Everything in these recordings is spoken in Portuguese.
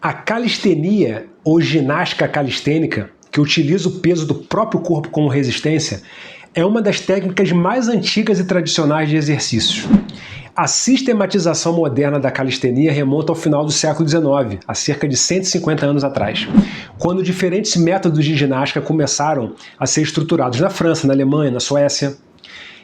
A calistenia, ou ginástica calistênica, que utiliza o peso do próprio corpo como resistência, é uma das técnicas mais antigas e tradicionais de exercícios. A sistematização moderna da calistenia remonta ao final do século XIX, há cerca de 150 anos atrás, quando diferentes métodos de ginástica começaram a ser estruturados na França, na Alemanha, na Suécia.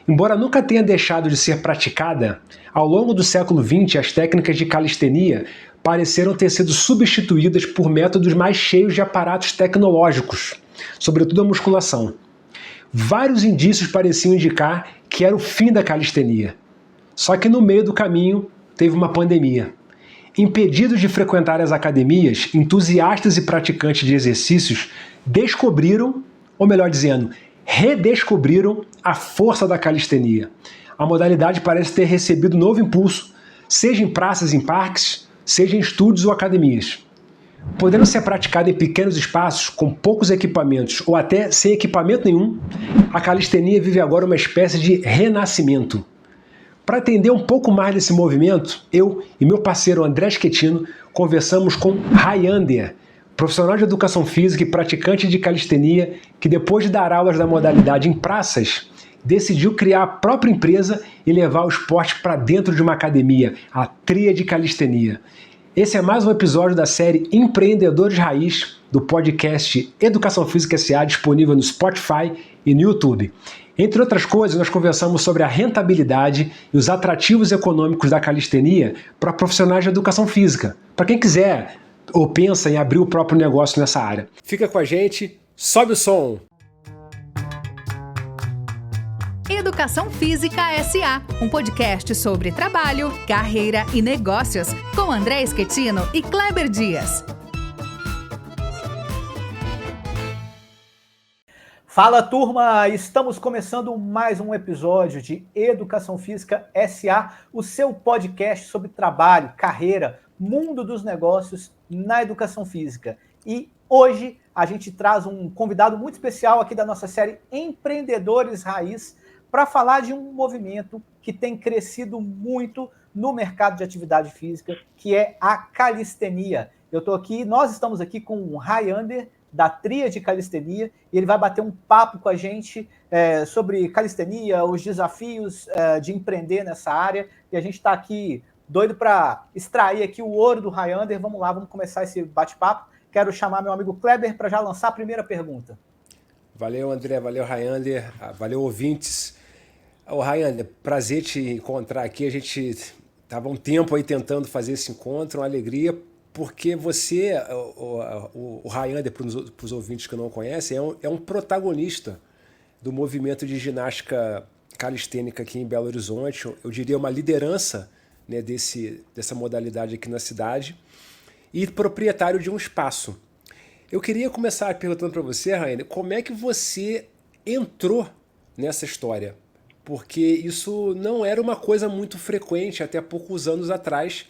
Embora nunca tenha deixado de ser praticada, ao longo do século XX as técnicas de calistenia pareceram ter sido substituídas por métodos mais cheios de aparatos tecnológicos, sobretudo a musculação. Vários indícios pareciam indicar que era o fim da calistenia. Só que no meio do caminho teve uma pandemia. Impedidos de frequentar as academias, entusiastas e praticantes de exercícios descobriram, ou melhor dizendo, redescobriram a força da calistenia. A modalidade parece ter recebido novo impulso, seja em praças e em parques, seja em estúdios ou academias. Podendo ser praticada em pequenos espaços, com poucos equipamentos ou até sem equipamento nenhum, a calistenia vive agora uma espécie de renascimento. Para entender um pouco mais desse movimento, eu e meu parceiro André Schettino conversamos com Rayander, profissional de educação física e praticante de calistenia, que depois de dar aulas da modalidade em praças, decidiu criar a própria empresa e levar o esporte para dentro de uma academia, a Tríade Calistenia. Esse é mais um episódio da série Empreendedores Raiz, do podcast Educação Física S.A., disponível no Spotify e no YouTube. Entre outras coisas, nós conversamos sobre a rentabilidade e os atrativos econômicos da calistenia para profissionais de educação física, para quem quiser ou pensa em abrir o próprio negócio nessa área. Fica com a gente, sobe o som! Educação Física S.A., um podcast sobre trabalho, carreira e negócios, com André Schettino e Kleber Dias. Fala, turma! Estamos começando mais um episódio de Educação Física S.A., o seu podcast sobre trabalho, carreira, mundo dos negócios na educação física. E hoje a gente traz um convidado muito especial aqui da nossa série Empreendedores Raiz para falar de um movimento que tem crescido muito no mercado de atividade física, que é a calistenia. Nós estamos aqui com o Rayander, da Tríade Calistenia, e ele vai bater um papo com a gente sobre calistenia, os desafios de empreender nessa área, e a gente está aqui doido para extrair aqui o ouro do Rayander. Vamos lá, vamos começar esse bate-papo. Quero chamar meu amigo Kleber para já lançar a primeira pergunta. Valeu, André, valeu, Rayander, valeu, ouvintes. Rayander, prazer te encontrar aqui. A gente estava um tempo aí tentando fazer esse encontro, uma alegria, porque você, o Rayander, para os ouvintes que não conhecem, é um protagonista do movimento de ginástica calistênica aqui em Belo Horizonte. Eu diria uma liderança, né, dessa modalidade aqui na cidade, e proprietário de um espaço. Eu queria começar perguntando para você, Rayander, como é que você entrou nessa história? Porque isso não era uma coisa muito frequente até poucos anos atrás,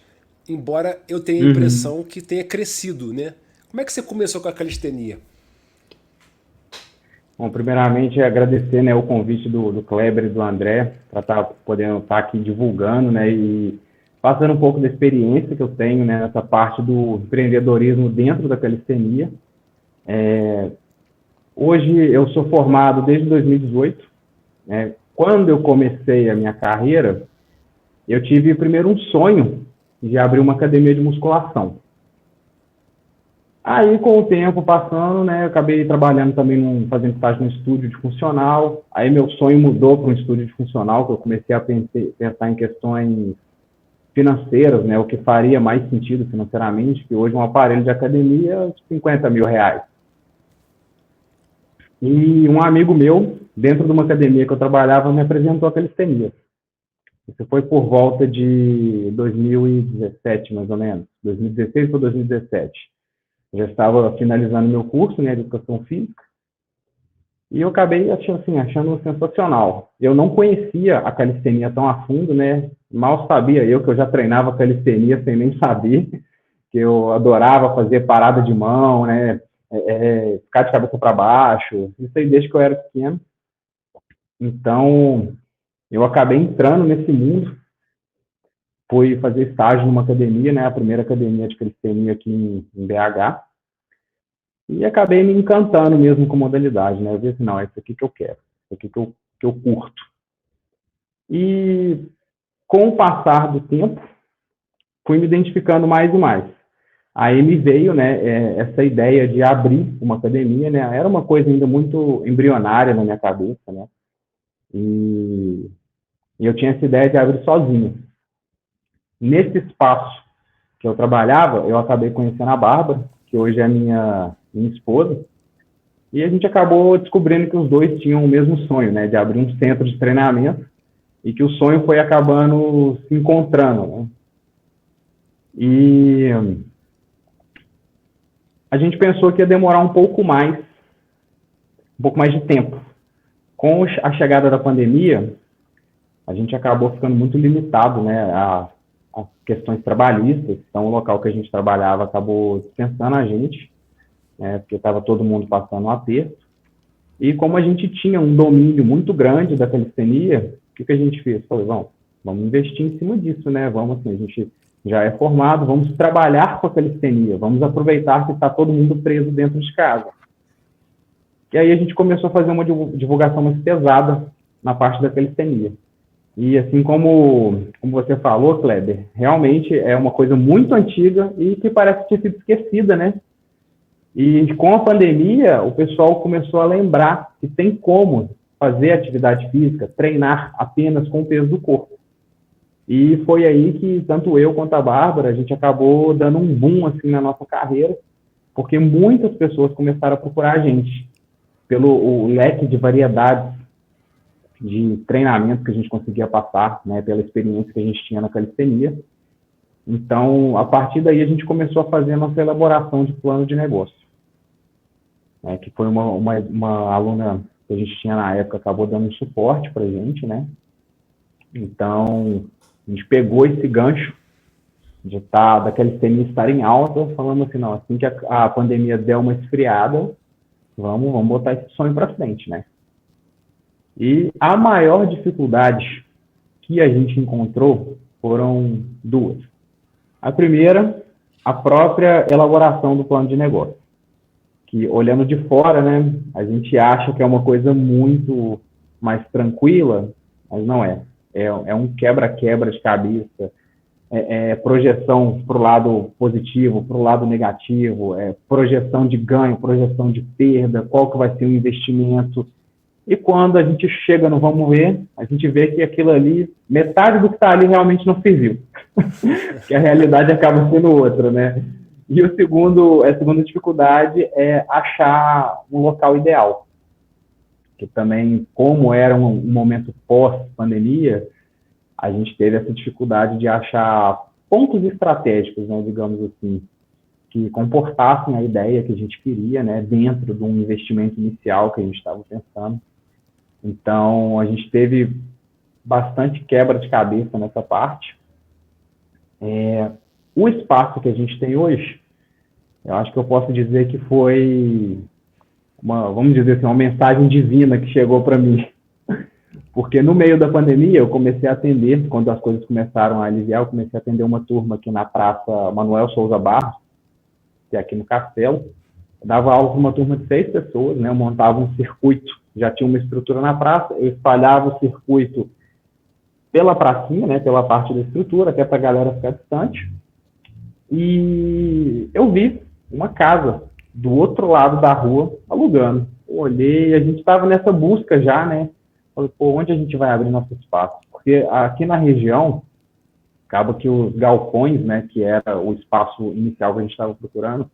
embora eu tenha a impressão que tenha crescido, né? Como é que você começou com a calistenia? Bom, primeiramente agradecer, né, o convite do Kleber e do André para podendo estar aqui divulgando, né, e passando um pouco da experiência que eu tenho, né, nessa parte do empreendedorismo dentro da calistenia. Hoje eu sou formado desde 2018, né. Quando eu comecei a minha carreira, eu tive primeiro um sonho de abrir uma academia de musculação. Aí, com o tempo passando, né, eu acabei trabalhando também, fazendo estágio no estúdio de funcional. Aí meu sonho mudou para um estúdio de funcional, que eu comecei a pensar em questões financeiras, né, o que faria mais sentido financeiramente, que hoje um aparelho de academia é R$50 mil. E um amigo meu, dentro de uma academia que eu trabalhava, me apresentou a calistenia. Isso foi por volta de 2017, mais ou menos. 2016 ou 2017. Eu já estava finalizando meu curso, né, de educação física. E eu acabei achando sensacional. Eu não conhecia a calistenia tão a fundo, né? Mal sabia eu que eu já treinava calistenia sem nem saber, que eu adorava fazer parada de mão, né? Ficar de cabeça para baixo. Isso aí desde que eu era pequeno. Então, eu acabei entrando nesse mundo fui fazer estágio numa academia, né, a primeira academia de calistenia aqui em BH, e acabei me encantando mesmo com a modalidade, né, eu vi assim, não, é isso aqui que eu quero, é isso aqui que eu curto. E com o passar do tempo, fui me identificando mais e mais. Aí me veio, né, essa ideia de abrir uma academia, né, era uma coisa ainda muito embrionária na minha cabeça, né, e eu tinha essa ideia de abrir sozinho. Nesse espaço que eu trabalhava, eu acabei conhecendo a Bárbara, que hoje é minha esposa, e a gente acabou descobrindo que os dois tinham o mesmo sonho, né, de abrir um centro de treinamento, e que o sonho foi acabando se encontrando, né. E a gente pensou que ia demorar um pouco mais de tempo. Com a chegada da pandemia, a gente acabou ficando muito limitado, né, a questões trabalhistas. Então, o local que a gente trabalhava acabou dispensando a gente, né, porque estava todo mundo passando um aperto. E como a gente tinha um domínio muito grande da calistenia, o que a gente fez? Falei, vamos investir em cima disso, né? Vamos, assim, a gente já é formado, vamos trabalhar com a calistenia, vamos aproveitar que está todo mundo preso dentro de casa. E aí a gente começou a fazer uma divulgação mais pesada na parte da calistenia. E assim como você falou, Kleber, realmente é uma coisa muito antiga e que parece ter sido esquecida, né? E com a pandemia, o pessoal começou a lembrar que tem como fazer atividade física, treinar apenas com o peso do corpo. E foi aí que tanto eu quanto a Bárbara, a gente acabou dando um boom assim na nossa carreira, porque muitas pessoas começaram a procurar a gente pelo leque de variedades de treinamento que a gente conseguia passar, né, pela experiência que a gente tinha na calistenia. Então, a partir daí, a gente começou a fazer a nossa elaboração de plano de negócio, né, que foi uma aluna que a gente tinha na época, acabou dando um suporte para a gente, né? Então, a gente pegou esse gancho de da calistenia estar em alta, falando assim, não, assim que a pandemia der uma esfriada, vamos botar esse sonho para frente, né? E a maior dificuldade que a gente encontrou foram duas. A primeira, a própria elaboração do plano de negócio, que olhando de fora, né, a gente acha que é uma coisa muito mais tranquila, mas não é. É um quebra-quebra de cabeça, projeção para o lado positivo, para o lado negativo, projeção de ganho, projeção de perda, qual que vai ser o investimento. E quando a gente chega no vamos ver, a gente vê que aquilo ali, metade do que está ali realmente não serviu. Que a realidade acaba sendo outra, né? E a segunda dificuldade é achar um local ideal. Que também, como era um momento pós-pandemia, a gente teve essa dificuldade de achar pontos estratégicos, né, digamos assim, que comportassem a ideia que a gente queria, né, dentro de um investimento inicial que a gente estava pensando. Então, a gente teve bastante quebra de cabeça nessa parte. O espaço que a gente tem hoje, eu acho que eu posso dizer que foi vamos dizer assim, uma mensagem divina que chegou para mim. Porque no meio da pandemia, eu comecei a atender, quando as coisas começaram a aliviar, eu comecei a atender uma turma aqui na Praça Manuel Souza Barros, que é aqui no Castelo. Eu dava aula para uma turma de 6 pessoas, né? Eu montava um circuito, já tinha uma estrutura na praça, eu espalhava o circuito pela pracinha, né? Pela parte da estrutura, até para a galera ficar distante. E eu vi uma casa do outro lado da rua alugando. Eu olhei, a gente estava nessa busca já, né? Falei, onde a gente vai abrir nosso espaço? Porque aqui na região, acaba que os galpões, né, que era o espaço inicial que a gente estava procurando,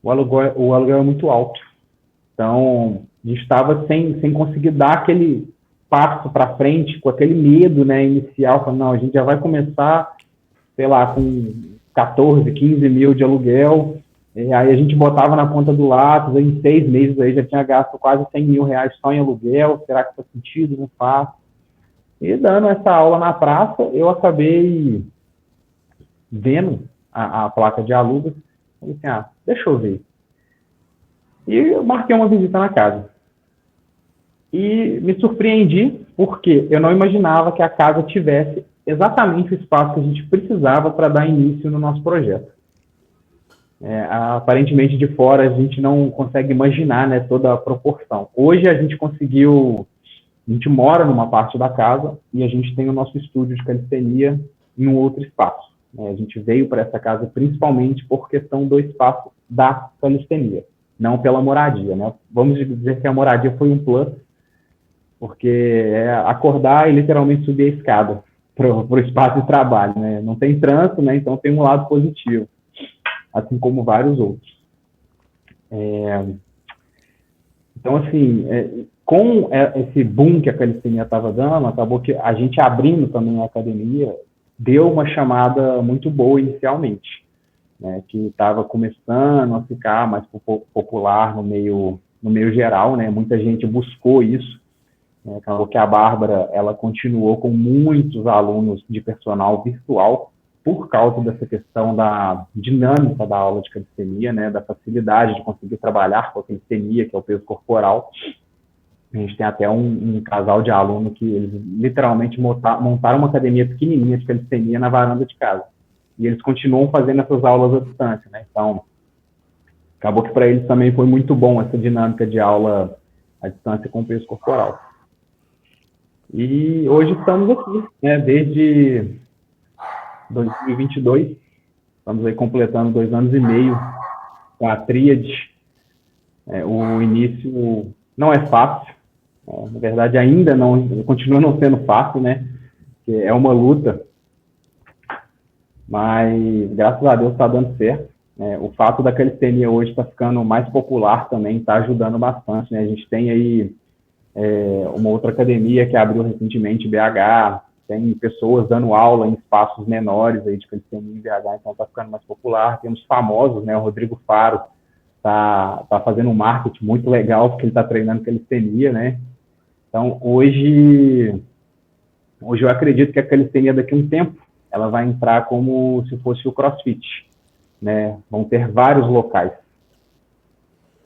o aluguel é muito alto. Então, a gente estava sem conseguir dar aquele passo para frente, com aquele medo, né, inicial, falando, não, a gente já vai começar, sei lá, com 14, 15 mil de aluguel, e aí a gente botava na ponta do lápis, aí em 6 meses aí já tinha gasto quase 100 mil reais só em aluguel, será que faz sentido? Não faz. E dando essa aula na praça, eu acabei vendo a placa de alugas, falei assim, deixa eu ver. E eu marquei uma visita na casa. E me surpreendi, porque eu não imaginava que a casa tivesse exatamente o espaço que a gente precisava para dar início no nosso projeto. Aparentemente, de fora, a gente não consegue imaginar, né, toda a proporção. Hoje, a gente mora numa parte da casa e a gente tem o nosso estúdio de calistenia em um outro espaço. A gente veio para essa casa principalmente por questão do espaço da calistenia, não pela moradia, né? Vamos dizer que a moradia foi um plus, porque é acordar e literalmente subir a escada para o espaço de trabalho, né? Não tem trânsito, né? Então tem um lado positivo, assim como vários outros. Então, assim, com esse boom que a calistenia estava dando, acabou que a gente abrindo também a academia, deu uma chamada muito boa inicialmente, né, que estava começando a ficar mais popular no meio geral, né, muita gente buscou isso, né, acabou que a Bárbara, ela continuou com muitos alunos de personal virtual, por causa dessa questão da dinâmica da aula de calistenia, né, da facilidade de conseguir trabalhar com a calistenia, que é o peso corporal. A gente tem até um casal de alunos que eles literalmente montaram uma academia pequenininha de calistenia na varanda de casa. E eles continuam fazendo essas aulas à distância, né? Então, acabou que para eles também foi muito bom essa dinâmica de aula à distância com peso corporal. E hoje estamos aqui, né, desde 2022, estamos aí completando 2 anos e meio com a tríade. O início não é fácil, na verdade ainda não, continua não sendo fácil, né, porque é uma luta, mas graças a Deus está dando certo. O fato da calistenia hoje está ficando mais popular também está ajudando bastante, né? A gente tem aí uma outra academia que abriu recentemente em BH, tem pessoas dando aula em espaços menores aí de calistenia em BH, então está ficando mais popular. Temos famosos, né? O Rodrigo Faro tá fazendo um marketing muito legal, porque ele está treinando calistenia, né? Então, hoje eu acredito que a calistenia daqui a um tempo, ela vai entrar como se fosse o CrossFit, né? Vão ter vários locais.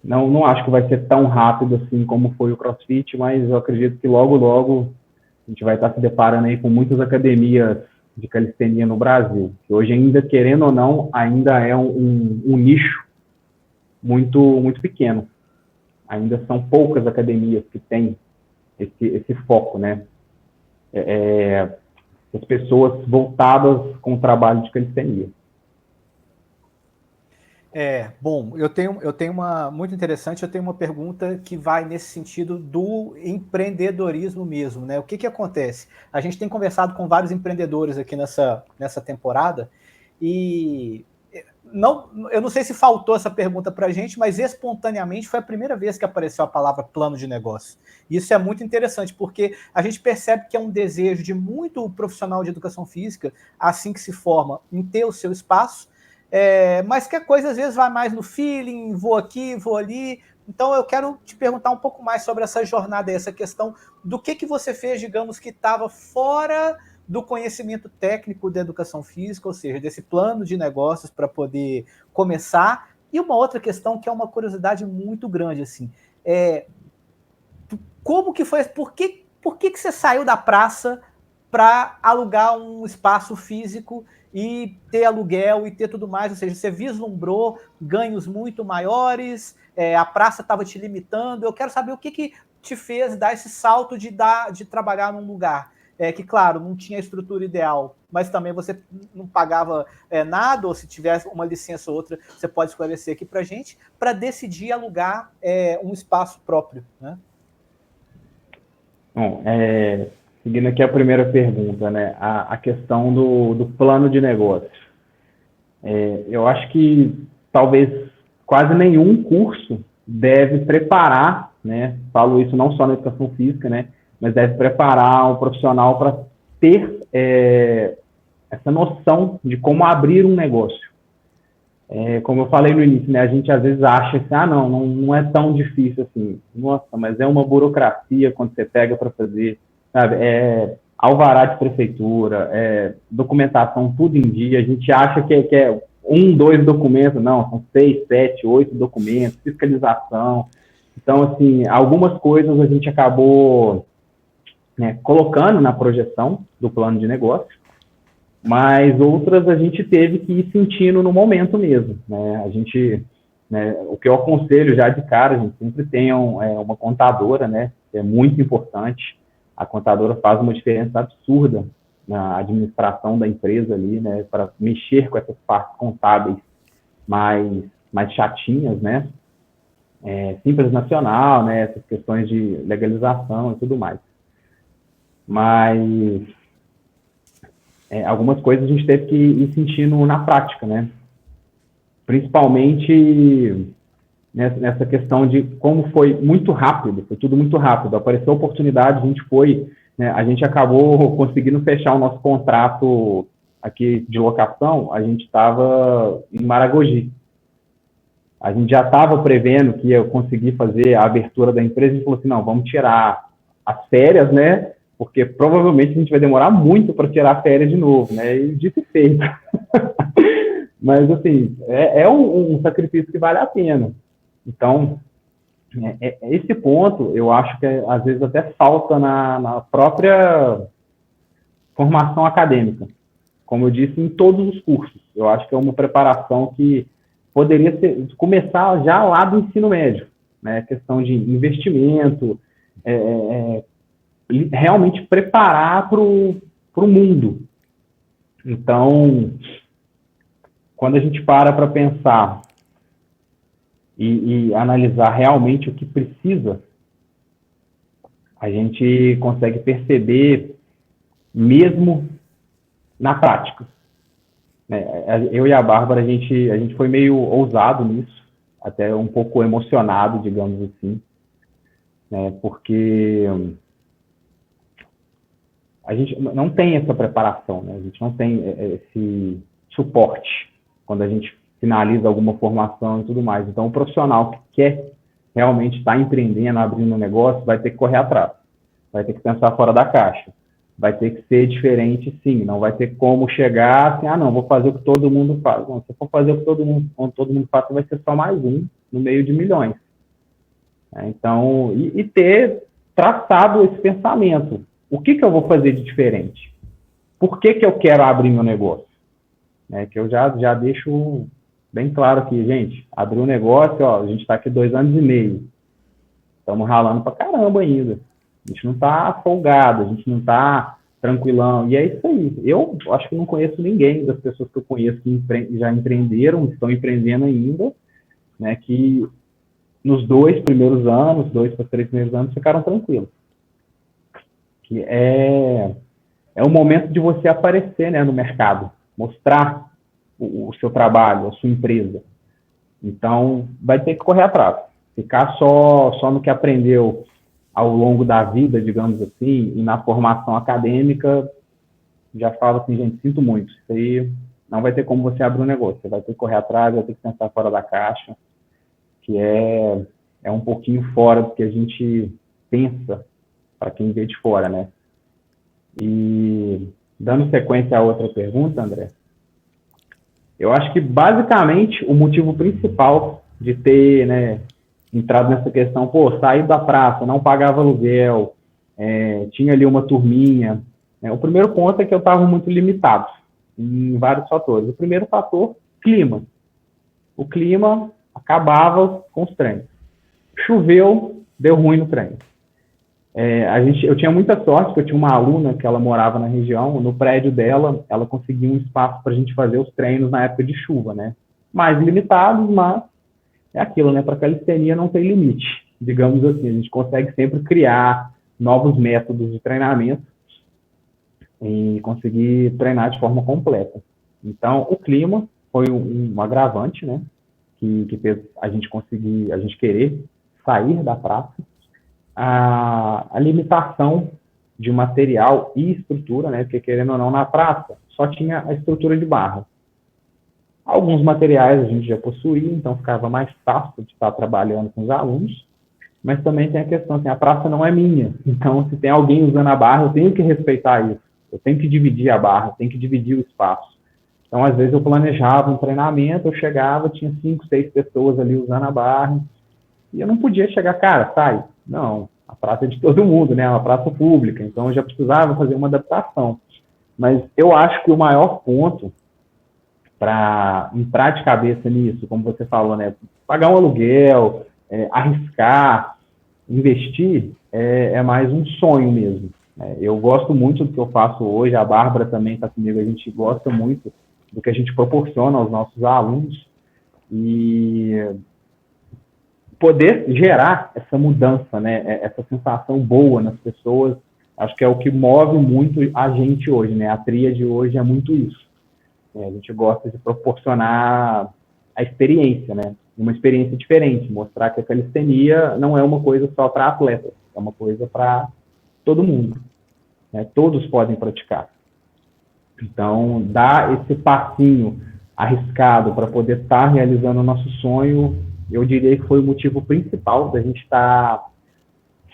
Não acho que vai ser tão rápido assim como foi o CrossFit, mas eu acredito que logo, logo, a gente vai estar se deparando aí com muitas academias de calistenia no Brasil, que hoje ainda, querendo ou não, ainda é um nicho muito, muito pequeno. Ainda são poucas academias que têm esse foco, né? As pessoas voltadas com o trabalho de calistenia. Bom, eu tenho uma muito interessante, eu tenho uma pergunta que vai nesse sentido do empreendedorismo mesmo, né? O que acontece? A gente tem conversado com vários empreendedores aqui nessa temporada e eu não sei se faltou essa pergunta para a gente, mas espontaneamente foi a primeira vez que apareceu a palavra plano de negócio. Isso é muito interessante, porque a gente percebe que é um desejo de muito profissional de educação física, assim que se forma, em ter o seu espaço, mas que a coisa às vezes vai mais no feeling, vou aqui, vou ali. Então eu quero te perguntar um pouco mais sobre essa jornada, essa questão do que você fez, digamos, que estava fora do conhecimento técnico da educação física, ou seja, desse plano de negócios para poder começar. E uma outra questão que é uma curiosidade muito grande, assim, como que foi, por que você saiu da praça para alugar um espaço físico e ter aluguel e ter tudo mais? Ou seja, você vislumbrou ganhos muito maiores, a praça estava te limitando. Eu quero saber o que te fez dar esse salto de trabalhar num lugar que, claro, não tinha a estrutura ideal, mas também você não pagava nada, ou se tivesse uma licença ou outra, você pode esclarecer aqui para a gente, para decidir alugar um espaço próprio, né? Bom, seguindo aqui a primeira pergunta, né, a questão do plano de negócio. Eu acho que talvez quase nenhum curso deve preparar, né, falo isso não só na educação física, né, mas deve preparar o profissional para ter essa noção de como abrir um negócio. Como eu falei no início, né, a gente às vezes acha que não é tão difícil assim. Nossa, mas é uma burocracia quando você pega para fazer, sabe? Alvará de prefeitura, documentação, tudo em dia. A gente acha que é 1, 2 documentos, não, são 6, 7, 8 documentos, fiscalização. Então, assim, algumas coisas a gente acabou colocando na projeção do plano de negócio, mas outras a gente teve que ir sentindo no momento mesmo, né? A gente, né, o que eu aconselho já de cara, a gente sempre tem uma contadora, né? Que é muito importante. A contadora faz uma diferença absurda na administração da empresa ali, né? Para mexer com essas partes contábeis mais chatinhas, né? Simples Nacional, né? Essas questões de legalização e tudo mais. Mas algumas coisas a gente teve que ir sentindo na prática, né? Principalmente nessa questão de como foi muito rápido, foi tudo muito rápido. Apareceu a oportunidade, a gente foi, né, a gente acabou conseguindo fechar o nosso contrato aqui de locação, a gente estava em Maragogi. A gente já estava prevendo que ia conseguir fazer a abertura da empresa, a gente falou assim, não, vamos tirar as férias, né? Porque provavelmente a gente vai demorar muito para tirar a férias de novo, né? E dito e feito. Mas, assim, é um sacrifício que vale a pena. Então, esse ponto, eu acho que às vezes até falta na própria formação acadêmica. Como eu disse, em todos os cursos. Eu acho que é uma preparação que poderia começar já lá do ensino médio, né? Questão de investimento, realmente preparar para o mundo. Então, quando a gente para pensar e analisar realmente o que precisa, a gente consegue perceber mesmo na prática. Eu e a Bárbara, a gente foi meio ousado nisso, até um pouco emocionado, digamos assim, né, porque a gente não tem essa preparação, né, a gente não tem esse suporte quando a gente finaliza alguma formação e tudo mais. Então, o profissional que quer realmente estar empreendendo, abrindo um negócio, vai ter que correr atrás, vai ter que pensar fora da caixa. Vai ter que ser diferente, sim. Não vai ter como chegar assim, não, vou fazer o que todo mundo faz. Não, se for fazer o que todo mundo faz, vai ser só mais um no meio de milhões. Então, e ter traçado esse pensamento. O que eu vou fazer de diferente? Por que eu quero abrir meu negócio? Que eu já deixo bem claro aqui, gente. Abrir um negócio, a gente está aqui 2 anos e meio. Estamos ralando pra caramba ainda. A gente não está folgado, a gente não está tranquilão. E é isso aí. Eu acho que não conheço ninguém das pessoas que eu conheço que já empreenderam, estão empreendendo ainda, né, que nos 2 primeiros anos, 2 para 3 primeiros anos, ficaram tranquilos. Que é o momento de você aparecer, né, no mercado, mostrar o seu trabalho, a sua empresa. Então, vai ter que correr atrás. Ficar só no que aprendeu ao longo da vida, digamos assim, e na formação acadêmica, já falo assim, gente, sinto muito. Isso aí não vai ter como você abrir um negócio. Você vai ter que correr atrás, vai ter que pensar fora da caixa, que é um pouquinho fora do que a gente pensa para quem vê de fora, né? E dando sequência à outra pergunta, André, eu acho que basicamente o motivo principal de ter, né, entrado nessa questão, saí da praça, não pagava aluguel, tinha ali uma turminha. O primeiro ponto é que eu estava muito limitado em vários fatores. O primeiro fator, clima. O clima acabava com os trens. Choveu, deu ruim no trem. Eu tinha muita sorte, porque eu tinha uma aluna que ela morava na região, no prédio dela, ela conseguia um espaço para a gente fazer os treinos na época de chuva, né? Mais limitados, mas é aquilo, né? Para a calistenia não tem limite, digamos assim. A gente consegue sempre criar novos métodos de treinamento e conseguir treinar de forma completa. Então, o clima foi um agravante, né? Que fez a gente querer sair da praça. A limitação de material e estrutura, né? Porque, querendo ou não, na praça só tinha a estrutura de barra. Alguns materiais a gente já possuía, então ficava mais fácil de estar trabalhando com os alunos, mas também tem a questão assim, a praça não é minha, então se tem alguém usando a barra, eu tenho que respeitar isso, eu tenho que dividir a barra, eu tenho que dividir o espaço. Então, às vezes eu planejava um treinamento, eu chegava, tinha 5, 6 pessoas ali usando a barra, e eu não podia chegar, cara, sai. Não, a praça é de todo mundo, né? É uma praça pública, então eu já precisava fazer uma adaptação. Mas eu acho que o maior ponto para entrar de cabeça nisso, como você falou, né? Pagar um aluguel, arriscar, investir, é mais um sonho mesmo. Eu gosto muito do que eu faço hoje, a Bárbara também está comigo, a gente gosta muito do que a gente proporciona aos nossos alunos, e poder gerar essa mudança, né? Essa sensação boa nas pessoas, acho que é o que move muito a gente hoje, né? A tríade hoje é muito isso. A gente gosta de proporcionar a experiência, né? Uma experiência diferente, mostrar que a calistenia não é uma coisa só para atletas, é uma coisa para todo mundo, né? Todos podem praticar. Então, dar esse passinho arriscado para poder estar realizando o nosso sonho, eu diria que foi o motivo principal da gente estar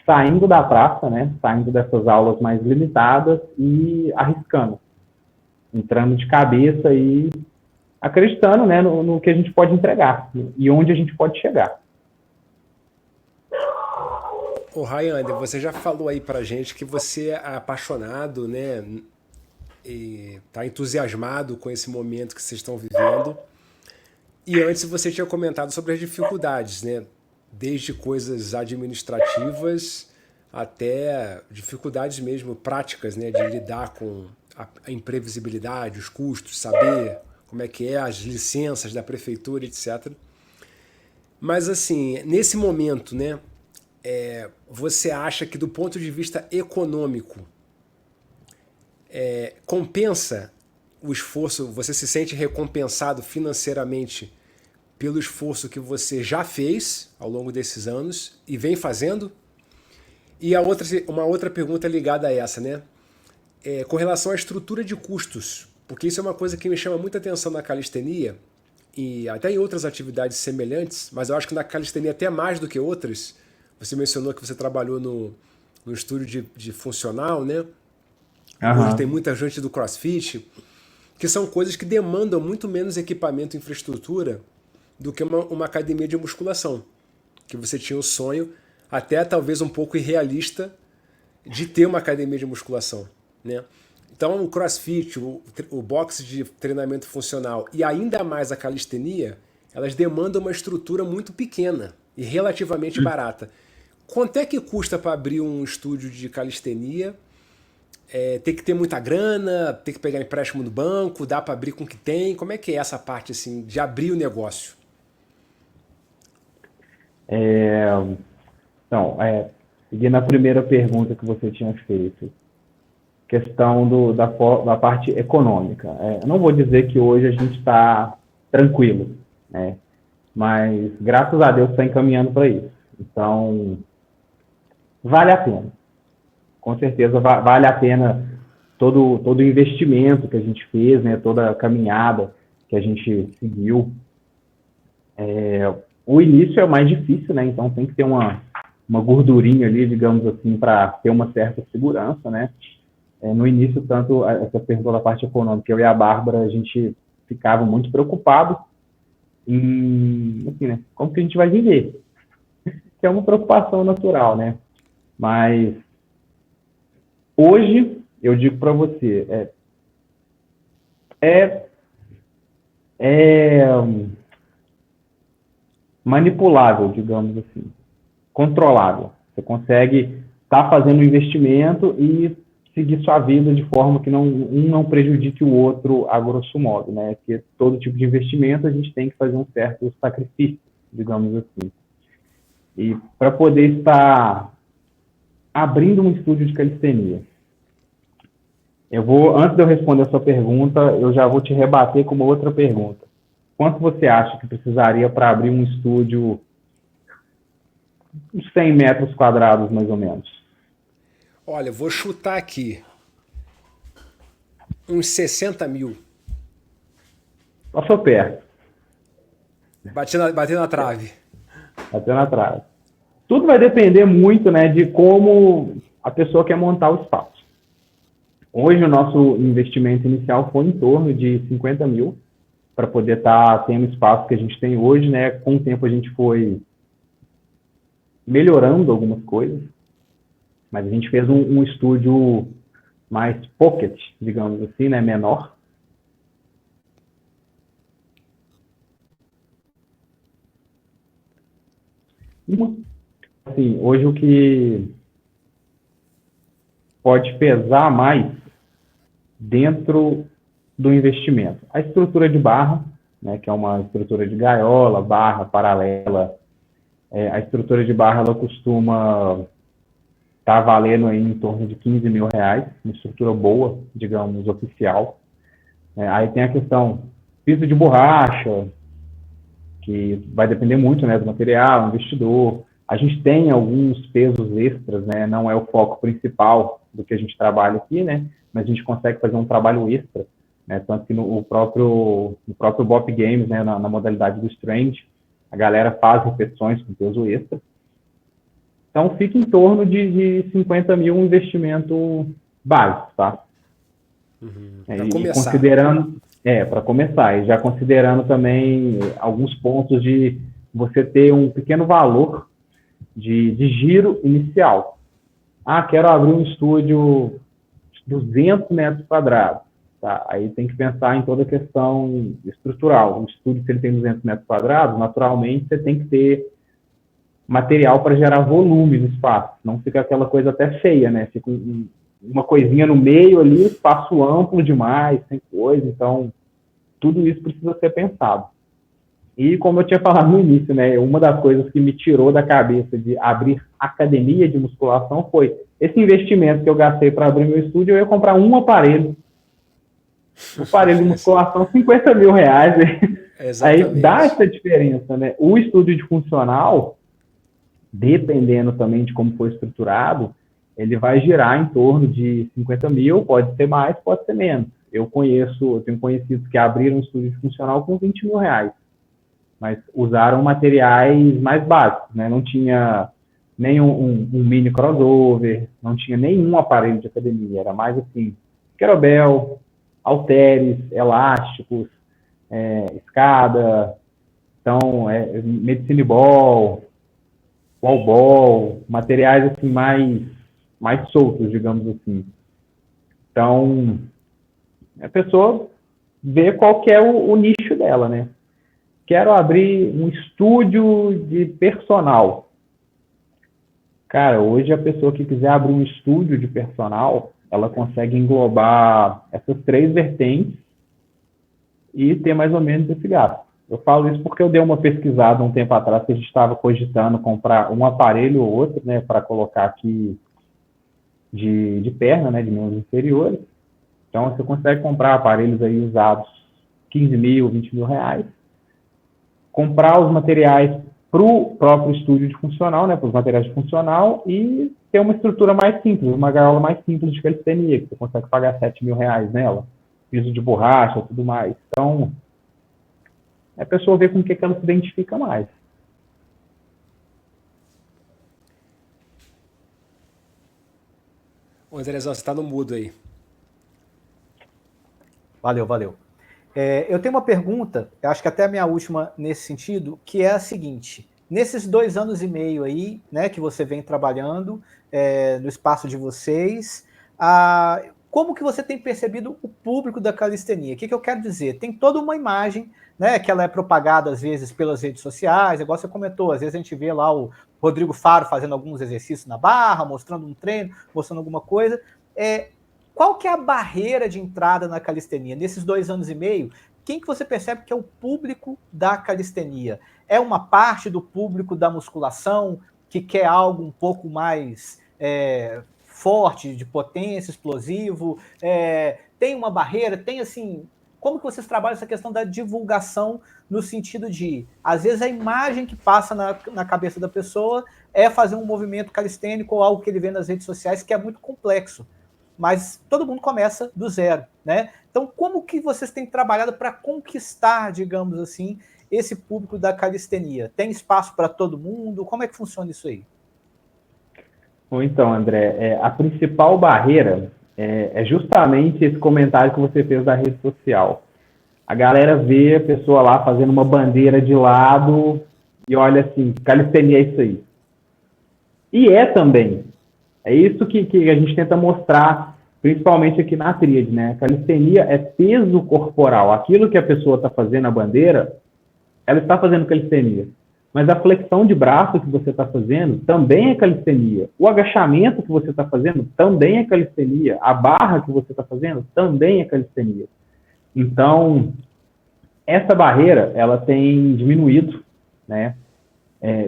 saindo da praça, né? Saindo dessas aulas mais limitadas e arriscando, entrando de cabeça e acreditando, né, no que a gente pode entregar e onde a gente pode chegar. Ô, Raiander, você já falou aí pra gente que você é apaixonado, né, e tá entusiasmado com esse momento que vocês estão vivendo. E antes você tinha comentado sobre as dificuldades, né, desde coisas administrativas até dificuldades mesmo práticas, né, de lidar com a imprevisibilidade, os custos, saber como é que é, as licenças da prefeitura, etc. Mas assim, nesse momento, né, você acha que do ponto de vista econômico, compensa o esforço, você se sente recompensado financeiramente pelo esforço que você já fez ao longo desses anos e vem fazendo? E uma outra pergunta ligada a essa, né? Com relação à estrutura de custos, porque isso é uma coisa que me chama muita atenção na calistenia e até em outras atividades semelhantes, mas eu acho que na calistenia até mais do que outras. Você mencionou que você trabalhou no estúdio de funcional, né? Hoje tem muita gente do CrossFit, que são coisas que demandam muito menos equipamento e infraestrutura do que uma academia de musculação, que você tinha o sonho, até talvez um pouco irrealista, de ter uma academia de musculação, né? Então o CrossFit, o boxe de treinamento funcional e ainda mais a calistenia, elas demandam uma estrutura muito pequena e relativamente barata. Quanto é que custa para abrir um estúdio de calistenia? Tem que ter muita grana, tem que pegar empréstimo no banco, dá para abrir com o que tem? Como é que é essa parte assim, de abrir o negócio? Então, seguindo a primeira pergunta que você tinha feito, questão da parte econômica. Eu não vou dizer que hoje a gente está tranquilo, né? Mas graças a Deus está encaminhando para isso. Então, vale a pena. Com certeza vale a pena todo o investimento que a gente fez, né? Toda a caminhada que a gente seguiu. O início é o mais difícil, né? Então tem que ter uma gordurinha ali, digamos assim, para ter uma certa segurança, né? No início, tanto essa pergunta da parte econômica, eu e a Bárbara, a gente ficava muito preocupado em, assim, né? Como que a gente vai viver? Que é uma preocupação natural, né? Mas hoje, eu digo para você, manipulável, digamos assim, controlável. Você consegue estar fazendo um investimento e seguir sua vida de forma que não prejudique o outro a grosso modo, né? Porque todo tipo de investimento a gente tem que fazer um certo sacrifício, digamos assim. E para poder estar abrindo um estúdio de calistenia, antes de eu responder a sua pergunta, eu já vou te rebater com uma outra pergunta. Quanto você acha que precisaria para abrir um estúdio, uns 100 metros quadrados, mais ou menos? Olha, vou chutar aqui. Uns 60 mil. Passou perto. Bateu na trave. Bateu na trave. Tudo vai depender muito, né, de como a pessoa quer montar o espaço. Hoje, o nosso investimento inicial foi em torno de 50 mil, para poder estar tendo o espaço que a gente tem hoje, né? Com o tempo a gente foi melhorando algumas coisas, mas a gente fez um estúdio mais pocket, digamos assim, né, menor. Assim, hoje o que pode pesar mais dentro do investimento? A estrutura de barra, né, que é uma estrutura de gaiola, barra, paralela. A estrutura de barra, ela costuma estar valendo aí em torno de R$15 mil, uma estrutura boa, digamos, oficial. Aí tem a questão piso de borracha, que vai depender muito, né, do material, investidor. A gente tem alguns pesos extras, né, não é o foco principal do que a gente trabalha aqui, né, mas a gente consegue fazer um trabalho extra, né, tanto que no próprio Bop Games, né, na modalidade do Strand, a galera faz repetições com peso extra. Então, fica em torno de 50 mil um investimento básico, tá? Para começar. Considerando, para começar, e já considerando também alguns pontos de você ter um pequeno valor de giro inicial. Quero abrir um estúdio de 200 metros quadrados. Tá? Aí tem que pensar em toda a questão estrutural. Um estúdio, se ele tem 200 metros quadrados, naturalmente você tem que ter material para gerar volume no espaço. Não fica aquela coisa até feia, né? Fica uma coisinha no meio ali, espaço amplo demais, sem coisa. Então, tudo isso precisa ser pensado. E como eu tinha falado no início, né, uma das coisas que me tirou da cabeça de abrir academia de musculação foi esse investimento que eu gastei para abrir meu estúdio, eu ia comprar um aparelho. O aparelho de musculação, R$50 mil. Né? Aí dá essa diferença, né? O estúdio de funcional, dependendo também de como for estruturado, ele vai girar em torno de 50 mil, pode ser mais, pode ser menos. Eu tenho conhecidos que abriram um estúdio de funcional com R$20 mil, mas usaram materiais mais básicos, né? Não tinha nem um mini crossover, não tinha nenhum aparelho de academia, era mais assim, kettlebell, halteres, elásticos, escada, então, medicine ball, wall ball, materiais assim mais soltos, digamos assim. Então, a pessoa vê qual que é o nicho dela, né? Quero abrir um estúdio de personal. Cara, hoje a pessoa que quiser abrir um estúdio de personal, ela consegue englobar essas 3 vertentes e ter mais ou menos esse gasto. Eu falo isso porque eu dei uma pesquisada um tempo atrás que a gente estava cogitando comprar um aparelho ou outro, né, para colocar aqui de perna, né, de membros inferiores. Então, você consegue comprar aparelhos aí usados 15 mil, 20 mil reais. Comprar os materiais para o próprio estúdio de funcional, né, para os materiais de funcional e ter uma estrutura mais simples, uma gaiola mais simples de calistenia, que você consegue pagar 7 mil reais nela, piso de borracha, tudo mais. Então, a pessoa vê com o que ela se identifica mais. Ô, Andrezão, você está no mudo aí. Valeu. Eu tenho uma pergunta, eu acho que até a minha última nesse sentido, que é a seguinte: nesses 2 anos e meio aí, né, que você vem trabalhando no espaço de vocês, como que você tem percebido o público da calistenia? O que eu quero dizer? Tem toda uma imagem, né, que ela é propagada às vezes pelas redes sociais, igual você comentou, às vezes a gente vê lá o Rodrigo Faro fazendo alguns exercícios na barra, mostrando um treino, mostrando alguma coisa. Qual que é a barreira de entrada na calistenia? Nesses 2 anos e meio, quem que você percebe que é o público da calistenia? É uma parte do público da musculação que quer algo um pouco mais forte, de potência, explosivo? Tem uma barreira? Tem assim... Como que vocês trabalham essa questão da divulgação no sentido de, às vezes, a imagem que passa na cabeça da pessoa é fazer um movimento calistênico ou algo que ele vê nas redes sociais que é muito complexo. Mas todo mundo começa do zero, né? Então, como que vocês têm trabalhado para conquistar, digamos assim, esse público da calistenia? Tem espaço para todo mundo? Como é que funciona isso aí? Bom, então, André, a principal barreira é justamente esse comentário que você fez da rede social. A galera vê a pessoa lá fazendo uma bandeira de lado e olha assim, calistenia é isso aí. E também. É isso que a gente tenta mostrar principalmente aqui na tríade, né? A calistenia é peso corporal. Aquilo que a pessoa está fazendo na bandeira, ela está fazendo calistenia. Mas a flexão de braço que você está fazendo também é calistenia. O agachamento que você está fazendo também é calistenia. A barra que você está fazendo também é calistenia. Então, essa barreira, ela tem diminuído, né?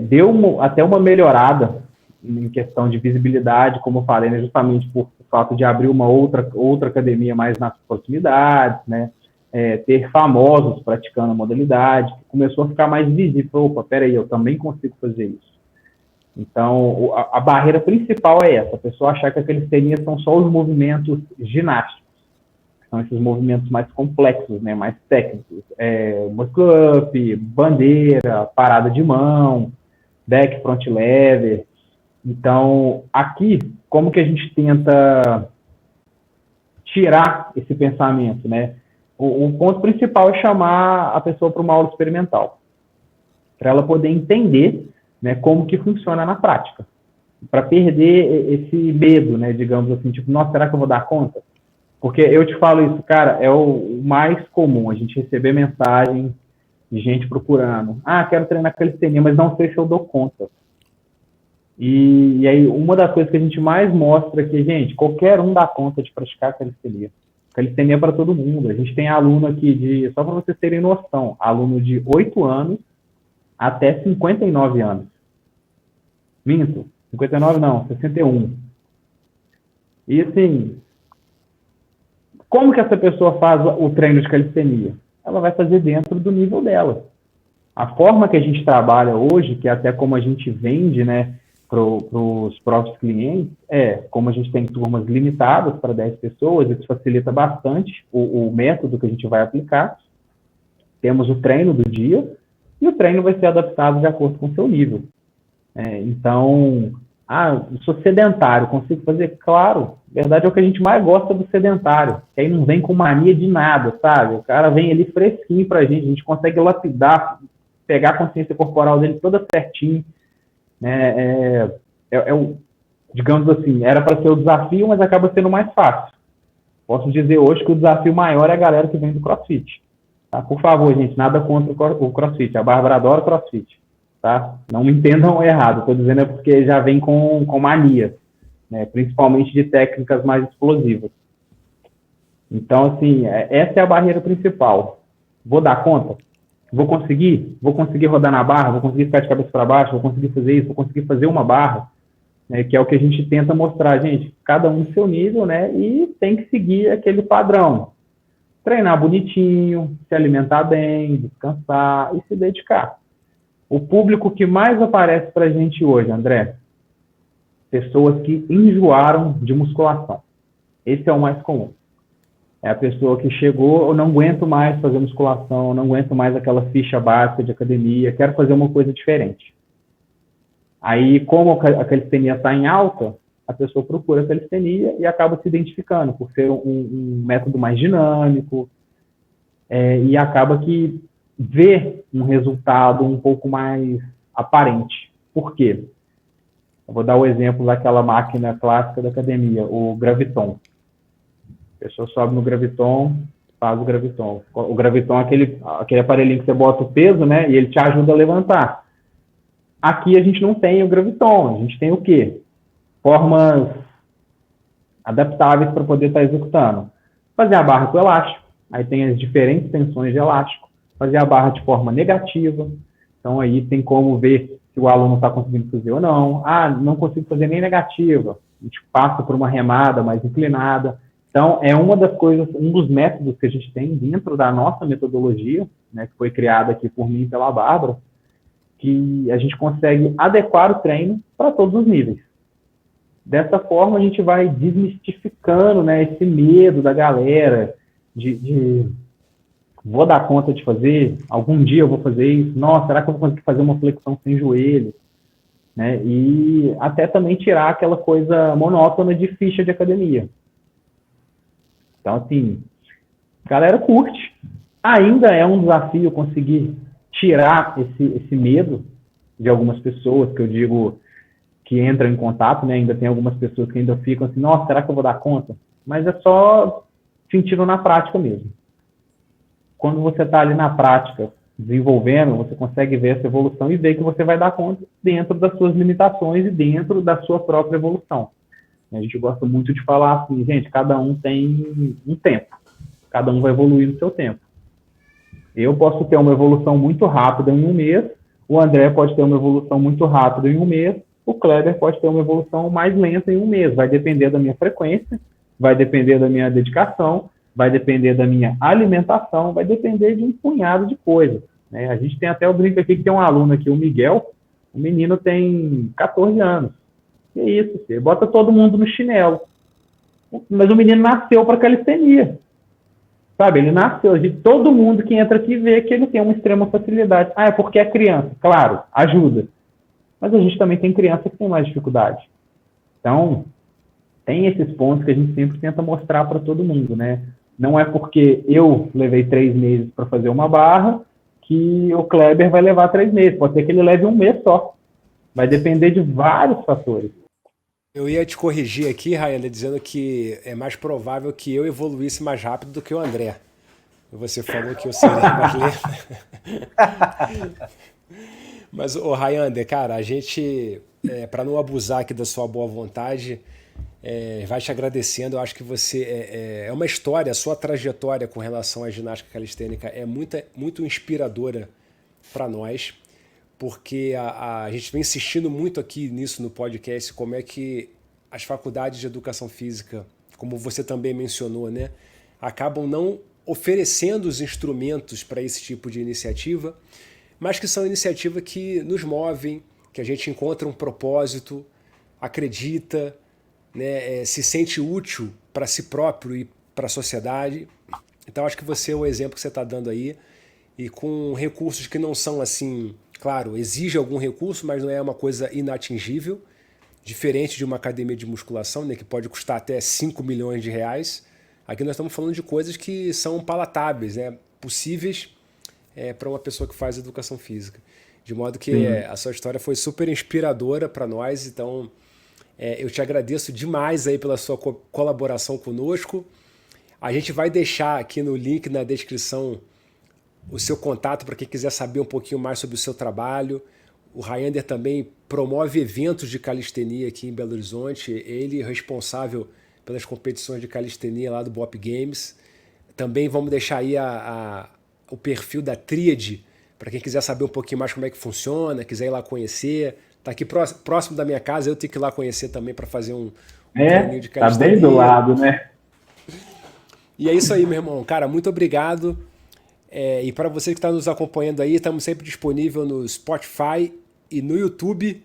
Deu até uma melhorada em questão de visibilidade, como eu falei, né? Justamente por fato de abrir uma outra academia mais nas proximidades, né? Ter famosos praticando a modalidade, começou a ficar mais visível. Opa, peraí, eu também consigo fazer isso. Então, a barreira principal é essa, a pessoa achar que a calistenia são só os movimentos ginásticos, são esses movimentos mais complexos, né, mais técnicos, muscle-up, bandeira, parada de mão, back front lever. Então, aqui, como que a gente tenta tirar esse pensamento, né? O ponto principal é chamar a pessoa para uma aula experimental, para ela poder entender, né, como que funciona na prática, para perder esse medo, né, digamos assim, tipo, nossa, será que eu vou dar conta? Porque eu te falo isso, cara, é o mais comum, a gente receber mensagem de gente procurando, quero treinar calistenia, mas não sei se eu dou conta. E aí, uma das coisas que a gente mais mostra é que, gente, qualquer um dá conta de praticar calistenia. Calistenia é para todo mundo. A gente tem aluno aqui só para vocês terem noção, aluno de 8 anos até 59 anos. Minto, 59 não, 61. E assim, como que essa pessoa faz o treino de calistenia? Ela vai fazer dentro do nível dela. A forma que a gente trabalha hoje, que é até como a gente vende, né, para os próprios clientes, como a gente tem turmas limitadas para 10 pessoas, isso facilita bastante o método que a gente vai aplicar. Temos o treino do dia, e o treino vai ser adaptado de acordo com o seu nível. Então, sou sedentário, consigo fazer? Claro, na verdade é o que a gente mais gosta do sedentário, que aí não vem com mania de nada, sabe? O cara vem ali fresquinho para a gente consegue lapidar, pegar a consciência corporal dele toda certinho, né? Digamos assim, era para ser o desafio, mas acaba sendo mais fácil. Posso dizer hoje que o desafio maior é a galera que vem do CrossFit. Tá? Por favor, gente, nada contra o CrossFit. A Bárbara adora CrossFit. Tá? Não me entendam errado, estou dizendo porque já vem com mania, né? Principalmente de técnicas mais explosivas. Então, assim, essa é a barreira principal. Vou dar conta? Vou conseguir rodar na barra, vou conseguir ficar de cabeça para baixo, vou conseguir fazer isso, vou conseguir fazer uma barra, né, que é o que a gente tenta mostrar, gente, cada um no seu nível, né, e tem que seguir aquele padrão. Treinar bonitinho, se alimentar bem, descansar e se dedicar. O público que mais aparece para a gente hoje, André, pessoas que enjoaram de musculação. Esse é o mais comum. É a pessoa que chegou, eu não aguento mais fazer musculação, eu não aguento mais aquela ficha básica de academia, quero fazer uma coisa diferente. Aí, como a calistenia está em alta, a pessoa procura a calistenia e acaba se identificando por ser um método mais dinâmico, e acaba que vê um resultado um pouco mais aparente. Por quê? Eu vou dar o exemplo daquela máquina clássica da academia, o Graviton. A pessoa sobe no Graviton, faz o Graviton. O Graviton é aquele aparelhinho que você bota o peso, né? E ele te ajuda a levantar. Aqui a gente não tem o Graviton. A gente tem o quê? Formas adaptáveis para poder estar executando. Fazer a barra com elástico. Aí tem as diferentes tensões de elástico. Fazer a barra de forma negativa. Então aí tem como ver se o aluno está conseguindo fazer ou não. Não consigo fazer nem negativa. A gente passa por uma remada mais inclinada. Então, é uma das coisas, um dos métodos que a gente tem dentro da nossa metodologia, né, que foi criada aqui por mim e pela Bárbara, que a gente consegue adequar o treino para todos os níveis. Dessa forma, a gente vai desmistificando, né, esse medo da galera de vou dar conta de fazer, algum dia eu vou fazer isso, nossa, será que eu vou conseguir fazer uma flexão sem joelho? Né, e até também tirar aquela coisa monótona de ficha de academia. Então, assim, a galera curte. Ainda é um desafio conseguir tirar esse medo de algumas pessoas, que eu digo que entram em contato, né? Ainda tem algumas pessoas que ainda ficam assim, nossa, será que eu vou dar conta? mas é só sentindo na prática mesmo. Quando você está ali na prática, desenvolvendo, você consegue ver essa evolução e ver que você vai dar conta dentro das suas limitações e dentro da sua própria evolução. A gente gosta muito de falar assim, gente, cada um tem um tempo, cada um vai evoluir no seu tempo. Eu posso ter uma evolução muito rápida em um mês, o André pode ter uma evolução muito rápida em um mês, o Kleber pode ter uma evolução mais lenta em um mês. Vai depender da minha frequência, vai depender da minha dedicação, vai depender da minha alimentação, vai depender de um punhado de coisas, né? A gente tem até o brinco aqui que tem um aluno aqui, o Miguel, o menino tem 14 anos. Que isso, você bota todo mundo no chinelo. Mas o menino nasceu para calistenia. Sabe, ele nasceu. Todo mundo que entra aqui vê que ele tem uma extrema facilidade. Ah, é porque é criança. Claro, ajuda. Mas a gente também tem criança que tem mais dificuldade. Então, tem esses pontos que a gente sempre tenta mostrar para todo mundo, né? Não é porque eu levei 3 meses para fazer uma barra que o Kleber vai levar 3 meses. Pode ser que ele leve um mês só. Vai depender de vários fatores. Eu ia te corrigir aqui, Rayane, dizendo que é mais provável que eu evoluísse mais rápido do que o André. Você falou que eu seria mais lento. Mas, Rayane, cara, a gente, para não abusar aqui da sua boa vontade, vai te agradecendo. Eu acho que você é uma história, a sua trajetória com relação à ginástica calistênica é muito inspiradora para nós. Porque a gente vem insistindo muito aqui nisso no podcast, como é que as faculdades de educação física, como você também mencionou, né, acabam não oferecendo os instrumentos para esse tipo de iniciativa, mas que são iniciativas que nos movem, que a gente encontra um propósito, acredita, né, se sente útil para si próprio e para a sociedade. Então acho que você é o exemplo que você está dando aí, e com recursos que não são assim... Claro, exige algum recurso, mas não é uma coisa inatingível, diferente de uma academia de musculação, né, que pode custar até 5 milhões de reais. Aqui nós estamos falando de coisas que são palatáveis, né, possíveis para uma pessoa que faz educação física. De modo que a sua história foi super inspiradora para nós, então eu te agradeço demais aí pela sua colaboração conosco. A gente vai deixar aqui no link na descrição o seu contato para quem quiser saber um pouquinho mais sobre o seu trabalho. O Rayander também promove eventos de calistenia aqui em Belo Horizonte. Ele é responsável pelas competições de calistenia lá do Bop Games. Também vamos deixar aí o perfil da Tríade para quem quiser saber um pouquinho mais como é que funciona, quiser ir lá conhecer. Está aqui próximo da minha casa, eu tenho que ir lá conhecer também para fazer um treininho de calistenia. Tá bem do lado, né? E é isso aí, meu irmão. Cara, muito obrigado. E para você que está nos acompanhando aí, estamos sempre disponíveis no Spotify e no YouTube.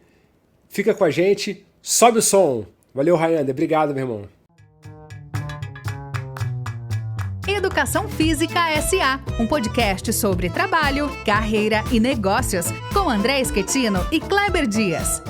Fica com a gente, sobe o som. Valeu, Rayander. Obrigado, meu irmão. Educação Física S.A., um podcast sobre trabalho, carreira e negócios, com André Schettino e Kleber Dias.